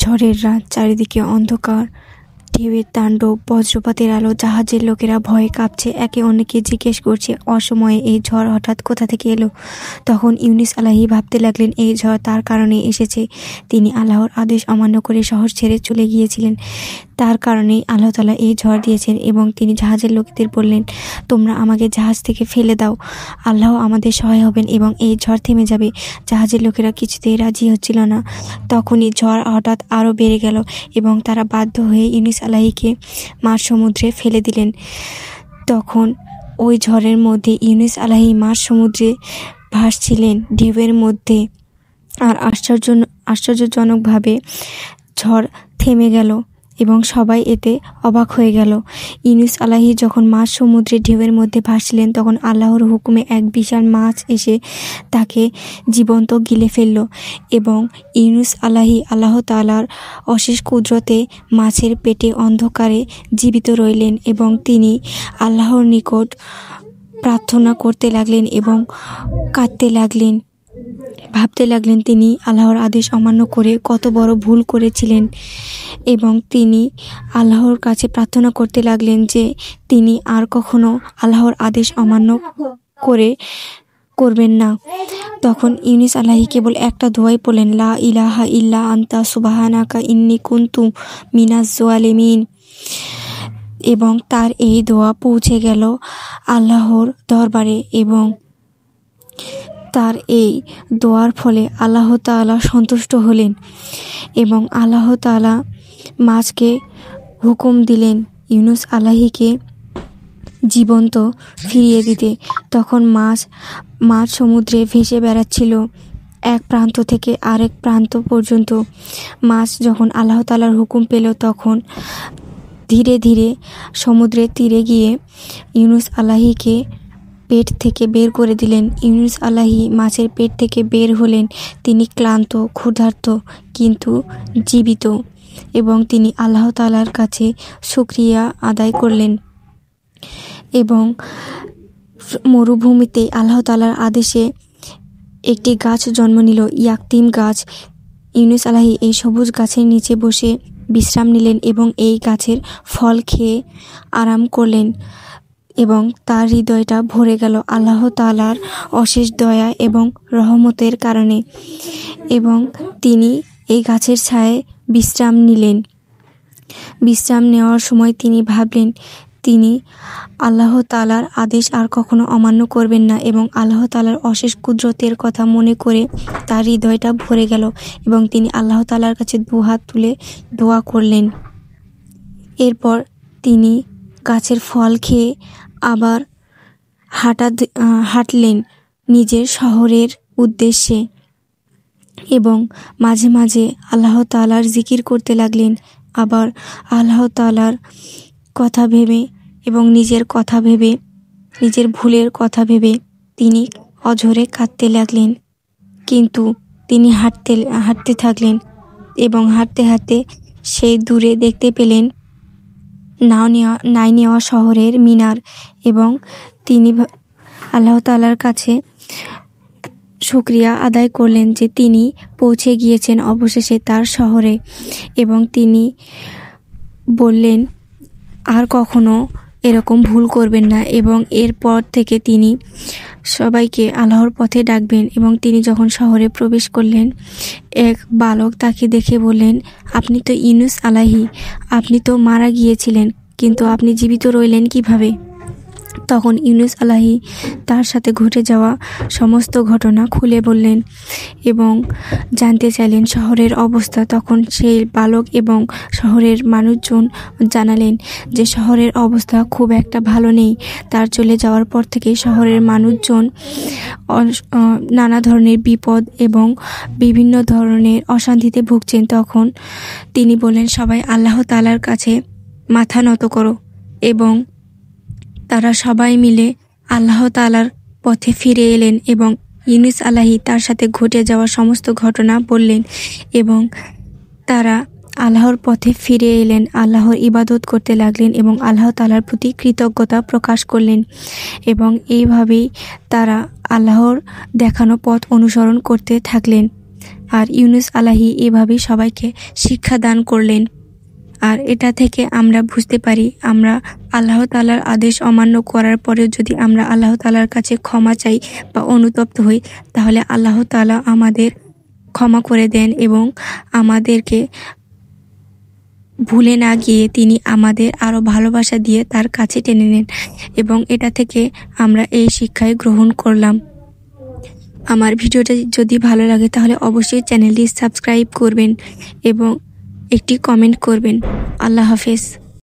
ঝড়ের রাত, চারিদিকে অন্ধকার, ঢেউয়ের তাণ্ডব, বজ্রপাতের আলো। জাহাজের লোকেরা ভয়ে কাঁপছে, একে অন্যকে জিজ্ঞেস করছে অসময়ে এই ঝড় হঠাৎ কোথা থেকে এলো। তখন ইউনুস আলাহি ভাবতে লাগলেন, এই ঝড় তার কারণে এসেছে। তিনি আল্লাহর আদেশ অমান্য করে শহর ছেড়ে চলে গিয়েছিলেন, তার কারণেই আল্লাহ তাআলা এই ঝড় দিয়েছেন। এবং তিনি জাহাজের লোকদের বললেন, তোমরা আমাকে জাহাজ থেকে ফেলে দাও, আল্লাহ আমাদের সহায় হবেন এবং এই ঝড় থেমে যাবে। জাহাজের লোকেরা কিছুতেই রাজি হচ্ছিল না। তখনই ঝড় হঠাৎ আরও বেড়ে গেল এবং তারা বাধ্য হয়ে ইউনুস আলাহিকে মাঝ সমুদ্রে ফেলে দিলেন। তখন ওই ঝড়ের মধ্যে ইউনুস আলাহি মাঝ সমুদ্রে ভাসছিলেন ঢেউয়ের মধ্যে। আর আশ্চর্যজনকভাবে ঝড় থেমে গেল এবং সবাই এতে অবাক হয়ে গেল। ইউনুস আলাহি যখন মাঝ সমুদ্রে ঢেউয়ের মধ্যে ভাসছিলেন, তখন আল্লাহর হুকুমে এক বিশাল মাছ এসে তাকে জীবন্ত গিলে ফেলল এবং ইউনুস আলাহি আল্লাহ তাআলার অশেষ কুদরতে মাছের পেটে অন্ধকারে জীবিত রইলেন। এবং তিনি আল্লাহর নিকট প্রার্থনা করতে লাগলেন এবং কাঁদতে লাগলেন, ভাবতে লাগলেন তিনি আল্লাহর আদেশ অমান্য করে কত বড় ভুল করেছিলেন। এবং তিনি আল্লাহর কাছে প্রার্থনা করতে লাগলেন যে তিনি আর কখনো আল্লাহর আদেশ অমান্য করবেন না। তখন ইউনুস আলাহি কেবল একটা দোয়াই পড়লেন, লা ইলাহা ইল্লা আনতা সুবহানাকা ইন্নী কুনতু মিনাজ জালিমিন। এবং তার এই দোয়া পৌঁছে গেল আল্লাহর দরবারে এবং তার এই দোয়ার ফলে আল্লাহ তাআলা সন্তুষ্ট হলেন এবং আল্লাহ তাআলা মাছকে হুকুম দিলেন ইউনুস আলাহিকে জীবন্ত ফিরিয়ে দিতে। তখন মাছ সমুদ্রে ভেসে বেড়াচ্ছিল এক প্রান্ত থেকে আরেক প্রান্ত পর্যন্ত। মাছ যখন আল্লাহ তাআলার হুকুম পেল, তখন ধীরে ধীরে সমুদ্রের তীরে গিয়ে ইউনুস আলাহিকে পেট থেকে বের করে দিলেন। ইউনুস আলাহি মাছের পেট থেকে বের হলেন। তিনি ক্লান্ত, ক্ষুধার্ত, কিন্তু জীবিত। এবং তিনি আল্লাহ তাআলার কাছে শুকরিয়া আদায় করলেন। এবং মরুভূমিতে আল্লাহ তাআলার আদেশে একটি গাছ জন্ম নিল, ইয়াকতিম গাছ। ইউনুস আলাহি এই সবুজ গাছের নিচে বসে বিশ্রাম নিলেন এবং এই গাছের ফল খেয়ে আরাম করলেন এবং তার হৃদয়টা ভরে গেল আল্লাহ তাআলার অশেষ দয়া এবং রহমতের কারণে। এবং তিনি এই গাছের ছায়ায় বিশ্রাম নিলেন। বিশ্রাম নেওয়ার সময় তিনি ভাবলেন তিনি আল্লাহ তাআলার আদেশ আর কখনো অমান্য করবেন না। এবং আল্লাহ তাআলার অশেষ কুদরতের কথা মনে করে তার হৃদয়টা ভরে গেল এবং তিনি আল্লাহ তাআলার কাছে দুহাত তুলে দোয়া করলেন। এরপর তিনি গাছের ফল খেয়ে আবার হাঁটলেন নিজের শহরের উদ্দেশ্যে এবং মাঝে মাঝে আল্লাহ তাআলার জিকির করতে লাগলেন। আবার আল্লাহ তাআলার কথা ভেবে এবং নিজের কথা ভেবে, নিজের ভুলের কথা ভেবে তিনি অঝরে কাঁদতে লাগলেন। কিন্তু তিনি হাঁটতে থাকলেন এবং হাঁটতে হাঁটতে সেই দূরে দেখতে পেলেন নাইনিয়া শহরের মিনার। এবং তিনি আল্লাহ তাআলার কাছে শুকরিয়া আদায় করলেন যে তিনি পৌঁছে গিয়েছেন অবশেষে তার শহরে। এবং তিনি বললেন আর কখনো এরকম ভুল করবেন না এবং এরপর থেকে তিনি সবাইকে আল্লাহর পথে ডাকবেন। এবং তিনি যখন শহরে প্রবেশ করলেন, এক বালক তাকে দেখে বললেন, আপনি তো ইউনুস আলাহি, আপনি তো মারা গিয়েছিলেন, কিন্তু আপনি জীবিত রইলেন কিভাবে? তখন ইউনুস আলাহি তার সাথে ঘটে যাওয়া সমস্ত ঘটনা খুলে বললেন এবং জানতে চাইলেন শহরের অবস্থা। তখন সেই বালক এবং শহরের মানুষজন জানালেন যে শহরের অবস্থা খুব একটা ভালো নেই। তার চলে যাওয়ার পর থেকে শহরের মানুষজন নানা ধরনের বিপদ এবং বিভিন্ন ধরনের অশান্তিতে ভুগছেন। তখন তিনি বললেন, সবাই আল্লাহ তাআলার কাছে মাথা নত করো। এবং তারা সবাই মিলে আল্লাহ তাআলার পথে ফিরে এলেন এবং ইউনুস আলাহি তার সাথে ঘটে যাওয়া সমস্ত ঘটনা বললেন এবং তারা আল্লাহর পথে ফিরে এলেন, আল্লাহর ইবাদত করতে লাগলেন এবং আল্লাহ তাআলার প্রতি কৃতজ্ঞতা প্রকাশ করলেন। এবং এইভাবেই তারা আল্লাহর দেখানো পথ অনুসরণ করতে থাকলেন। আর ইউনুস আলাহি এভাবেই সবাইকে শিক্ষা দান করলেন। আর এটা থেকে আমরা বুঝতে পারি, আমরা আল্লাহ তাআলার আদেশ অমান্য করার পরেও যদি আমরা আল্লাহ তাআলার কাছে ক্ষমা চাই বা অনুতপ্ত হই, তাহলে আল্লাহ তাআলা আমাদের ক্ষমা করে দেন এবং আমাদেরকে ভুলে না গিয়ে তিনি আমাদের আরও ভালোবাসা দিয়ে তার কাছে টেনে নেন। এবং এটা থেকে আমরা এই শিক্ষায় গ্রহণ করলাম। আমার ভিডিওটা যদি ভালো লাগে তাহলে অবশ্যই চ্যানেলটি সাবস্ক্রাইব করবেন এবং একটি কমেন্ট করবেন। আল্লাহ হাফেজ।